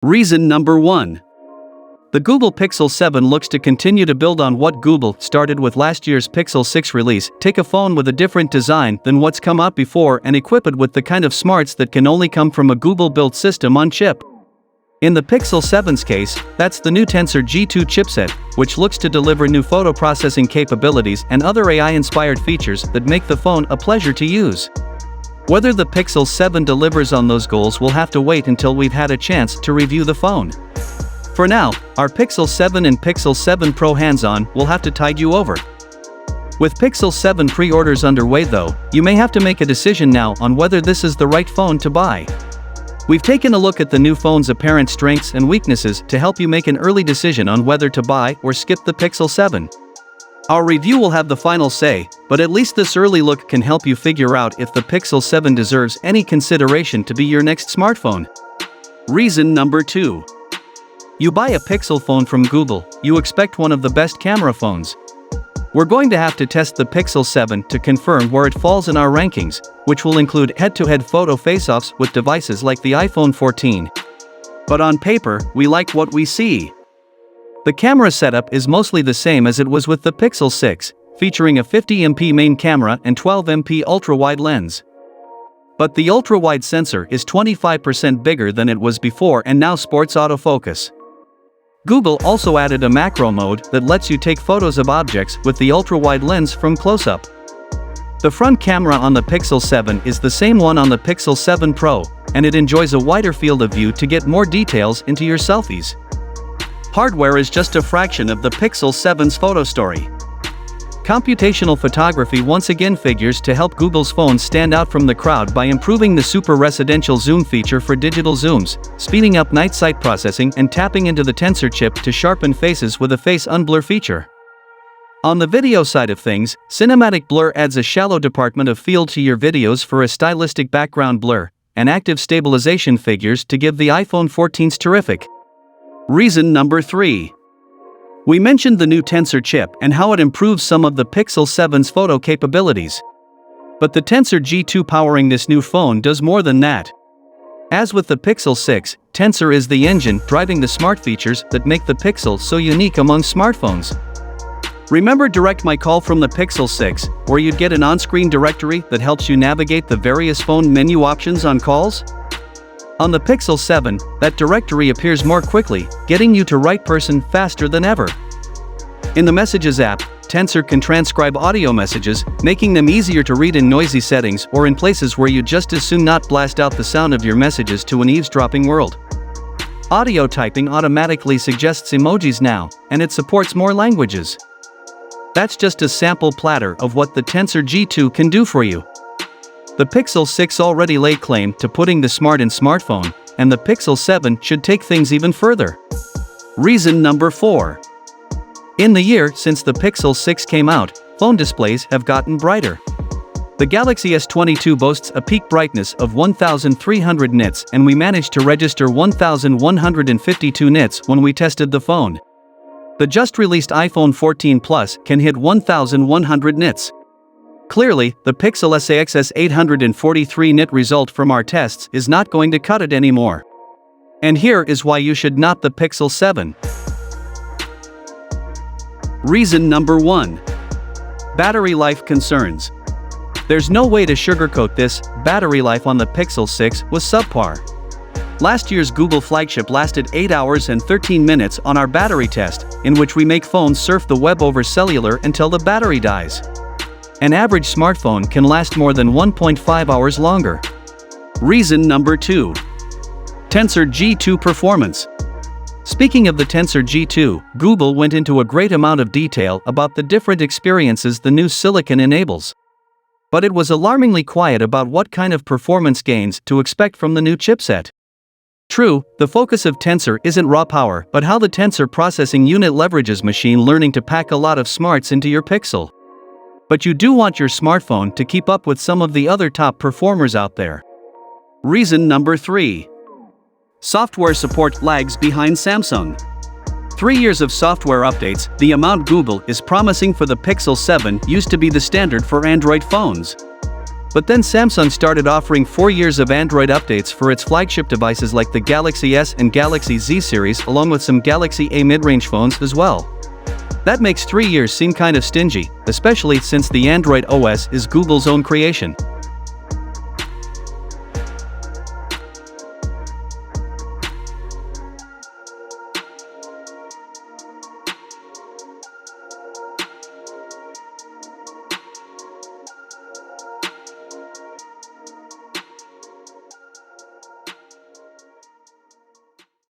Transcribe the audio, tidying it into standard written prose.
Reason number 1. The Google Pixel 7 looks to continue to build on what Google started with last year's Pixel 6 release. Take a phone with a different design than what's come out before and equip it with the kind of smarts that can only come from a Google-built system on chip. In the Pixel 7's case, that's the new Tensor G2 chipset, which looks to deliver new photo processing capabilities and other AI-inspired features that make the phone a pleasure to use. Whether the Pixel 7 delivers on those goals, we'll have to wait until we've had a chance to review the phone. For now, our Pixel 7 and Pixel 7 Pro hands-on will have to tide you over. With Pixel 7 pre-orders underway though, you may have to make a decision now on whether this is the right phone to buy. We've taken a look at the new phone's apparent strengths and weaknesses to help you make an early decision on whether to buy or skip the Pixel 7. Our review will have the final say, but at least this early look can help you figure out if the Pixel 7 deserves any consideration to be your next smartphone. Reason number 2. You buy a Pixel phone from Google, you expect one of the best camera phones. We're going to have to test the Pixel 7 to confirm where it falls in our rankings, which will include head-to-head photo face-offs with devices like the iPhone 14. But on paper, we like what we see. The camera setup is mostly the same as it was with the Pixel 6, featuring a 50MP main camera and 12MP ultra-wide lens. But the ultra-wide sensor is 25% bigger than it was before and now sports autofocus. Google also added a macro mode that lets you take photos of objects with the ultra-wide lens from close-up. The front camera on the Pixel 7 is the same one on the Pixel 7 Pro, and it enjoys a wider field of view to get more details into your selfies. Hardware is just a fraction of the Pixel 7's photo story. Computational photography once again figures to help Google's phones stand out from the crowd by improving the super residential zoom feature for digital zooms, speeding up night sight processing and tapping into the Tensor chip to sharpen faces with a face unblur feature. On the video side of things, cinematic blur adds a shallow department of field to your videos for a stylistic background blur, and active stabilization figures to give the iPhone 14's terrific. Reason number 3. We mentioned the new Tensor chip and how it improves some of the Pixel 7's photo capabilities. But the Tensor G2 powering this new phone does more than that. As with the Pixel 6, Tensor is the engine driving the smart features that make the Pixel so unique among smartphones. Remember Direct My Call from the Pixel 6, where you'd get an on-screen directory that helps you navigate the various phone menu options on calls? On the Pixel 7, that directory appears more quickly, getting you to right person faster than ever. In the Messages app, Tensor can transcribe audio messages, making them easier to read in noisy settings or in places where you'd just as soon not blast out the sound of your messages to an eavesdropping world. Audio typing automatically suggests emojis now, and it supports more languages. That's just a sample platter of what the Tensor G2 can do for you. The Pixel 6 already laid claim to putting the smart in smartphone, and the Pixel 7 should take things even further. Reason number 4. In the year since the Pixel 6 came out, phone displays have gotten brighter. The Galaxy S22 boasts a peak brightness of 1300 nits, and we managed to register 1152 nits when we tested the phone. The just-released iPhone 14 Plus can hit 1100 nits. Clearly, the Pixel SAXS 843 nit result from our tests is not going to cut it anymore. And here is why you should not the Pixel 7. Reason number 1. Battery life concerns. There's no way to sugarcoat this, battery life on the Pixel 6 was subpar. Last year's Google flagship lasted 8 hours and 13 minutes on our battery test, in which we make phones surf the web over cellular until the battery dies. An average smartphone can last more than 1.5 hours longer. Reason number 2. Tensor G2 performance. Speaking of the Tensor G2, Google went into a great amount of detail about the different experiences the new silicon enables. But it was alarmingly quiet about what kind of performance gains to expect from the new chipset. True, the focus of Tensor isn't raw power, but how the Tensor processing unit leverages machine learning to pack a lot of smarts into your Pixel. But you do want your smartphone to keep up with some of the other top performers out there. Reason number 3. Software support lags behind Samsung. 3 years of software updates, the amount Google is promising for the Pixel 7 used to be the standard for Android phones. But then Samsung started offering 4 years of Android updates for its flagship devices like the Galaxy S and Galaxy Z series, along with some Galaxy A mid-range phones as well. That makes 3 years seem kind of stingy, especially since the Android OS is Google's own creation.